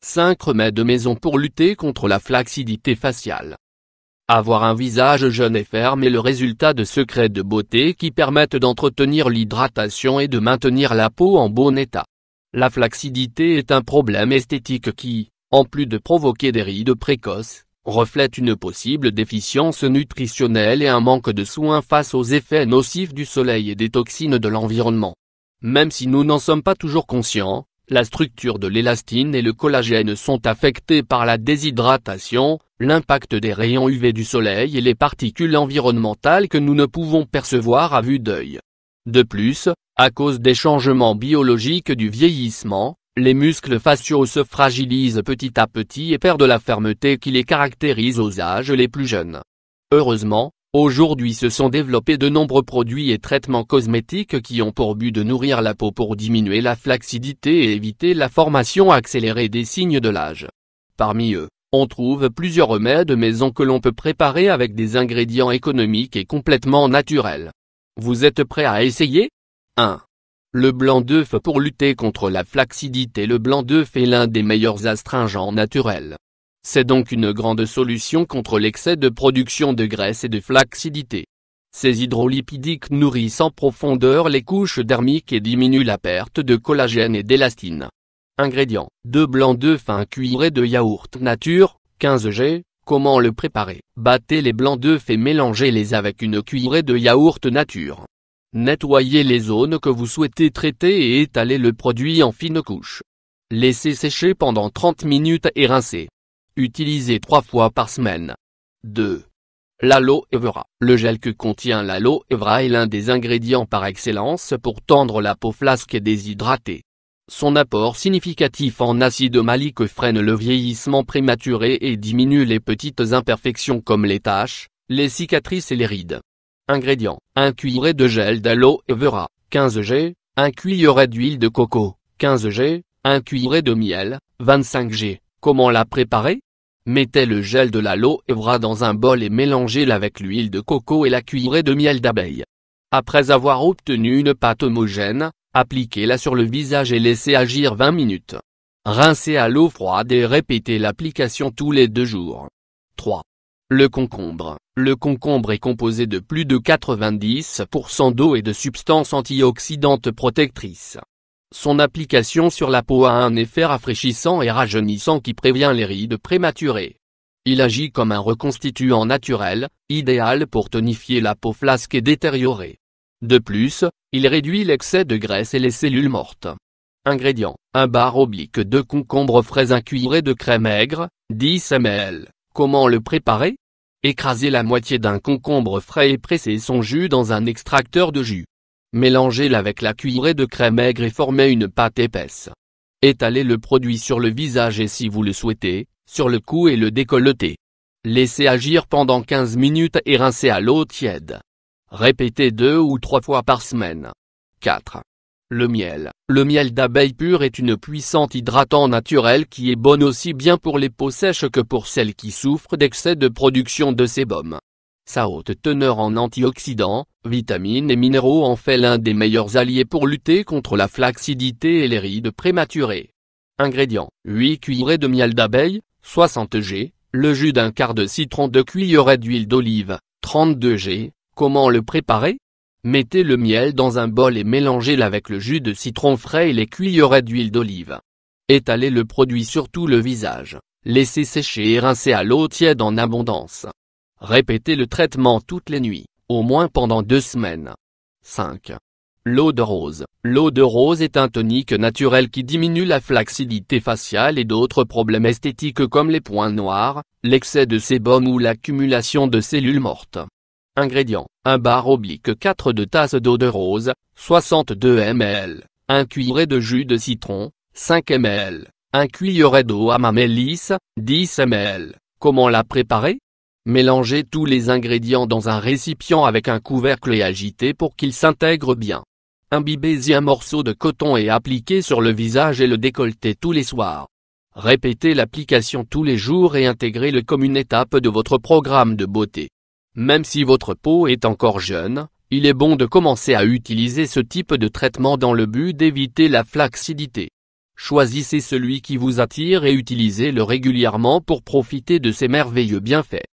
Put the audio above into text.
5 remèdes maison pour lutter contre la flacidité faciale. Avoir un visage jeune et ferme est le résultat de secrets de beauté qui permettent d'entretenir l'hydratation et de maintenir la peau en bon état. La flacidité est un problème esthétique qui, en plus de provoquer des rides précoces, reflète une possible déficience nutritionnelle et un manque de soins face aux effets nocifs du soleil et des toxines de l'environnement. Même si nous n'en sommes pas toujours conscients, la structure de l'élastine et le collagène sont affectés par la déshydratation, l'impact des rayons UV du soleil et les particules environnementales que nous ne pouvons percevoir à vue d'œil. De plus, à cause des changements biologiques du vieillissement, les muscles faciaux se fragilisent petit à petit et perdent la fermeté qui les caractérise aux âges les plus jeunes. Heureusement, aujourd'hui se sont développés de nombreux produits et traitements cosmétiques qui ont pour but de nourrir la peau pour diminuer la flacidité et éviter la formation accélérée des signes de l'âge. Parmi eux, on trouve plusieurs remèdes maison que l'on peut préparer avec des ingrédients économiques et complètement naturels. Vous êtes prêts à essayer? 1. Le blanc d'œuf pour lutter contre la flacidité. Le blanc d'œuf est l'un des meilleurs astringents naturels. C'est donc une grande solution contre l'excès de production de graisse et de flacidité. Ces hydrolipidiques nourrissent en profondeur les couches dermiques et diminuent la perte de collagène et d'élastine. Ingrédients: 2 blancs d'œuf, 1 cuillerée de yaourt nature, 15 g. Comment le préparer? Battez les blancs d'œuf et mélangez-les avec une cuillerée de yaourt nature. Nettoyez les zones que vous souhaitez traiter et étalez le produit en fines couches. Laissez sécher pendant 30 minutes et rincez. Utilisez 3 fois par semaine. 2. L'aloe vera. Le gel que contient l'aloe vera est l'un des ingrédients par excellence pour tendre la peau flasque et déshydratée. Son apport significatif en acide oxalique freine le vieillissement prématuré et diminue les petites imperfections comme les taches, les cicatrices et les rides. Ingrédients: 1 cuillerée de gel d'aloe vera, 15 g, 1 cuillerée d'huile de coco, 15 g, 1 cuillerée de miel, 25 g. Comment la préparer? Mettez le gel de l'aloe vera dans un bol et mélangez-le avec l'huile de coco et la cuillerée de miel d'abeille. Après avoir obtenu une pâte homogène, appliquez-la sur le visage et laissez agir 20 minutes. Rincez à l'eau froide et répétez l'application tous les 2 jours. 3. Le concombre. Le concombre est composé de plus de 90% d'eau et de substances antioxydantes protectrices. Son application sur la peau a un effet rafraîchissant et rajeunissant qui prévient les rides prématurées. Il agit comme un reconstituant naturel, idéal pour tonifier la peau flasque et détériorée. De plus, il réduit l'excès de graisse et les cellules mortes. Ingrédients: 1 bar oblique de concombre frais, 1 cuillerée de crème aigre, 10 ml. Comment le préparer? Écrasez la moitié d'un concombre frais et pressez son jus dans un extracteur de jus. Mélangez-le avec la cuillerée de crème aigre et formez une pâte épaisse. Étalez le produit sur le visage et si vous le souhaitez, sur le cou et le décolleté. Laissez agir pendant 15 minutes et rincez à l'eau tiède. Répétez 2 ou 3 fois par semaine. 4. Le miel. Le miel d'abeille pur est une puissante hydratant naturel qui est bonne aussi bien pour les peaux sèches que pour celles qui souffrent d'excès de production de sébum. Sa haute teneur en antioxydants, vitamines et minéraux en fait l'un des meilleurs alliés pour lutter contre la flacidité et les rides prématurées. Ingrédients: 8 cuillerées de miel d'abeille, 60 g, le jus d'un quart de citron, 2 cuillerées d'huile d'olive, 32 g. Comment le préparer? Mettez le miel dans un bol et mélangez-le avec le jus de citron frais et les cuillerées d'huile d'olive. Étalez le produit sur tout le visage, laissez sécher et rincez à l'eau tiède en abondance. Répétez le traitement toutes les nuits, au moins pendant 2 semaines. 5. L'eau de rose. L'eau de rose est un tonique naturel qui diminue la flacidité faciale et d'autres problèmes esthétiques comme les points noirs, l'excès de sébum ou l'accumulation de cellules mortes. Ingrédients: 1 bar oblique 4 de tasses d'eau de rose, 62 ml, 1 cuillerée de jus de citron, 5 ml, 1 cuillerée d'eau à mélisse, 10 ml. Comment la préparer? Mélangez tous les ingrédients dans un récipient avec un couvercle et agitez pour qu'ils s'intègrent bien. Imbibez-y un morceau de coton et appliquez sur le visage et le décolleté tous les soirs. Répétez l'application tous les jours et intégrez-le comme une étape de votre programme de beauté. Même si votre peau est encore jeune, il est bon de commencer à utiliser ce type de traitement dans le but d'éviter la flacidité. Choisissez celui qui vous attire et utilisez-le régulièrement pour profiter de ses merveilleux bienfaits.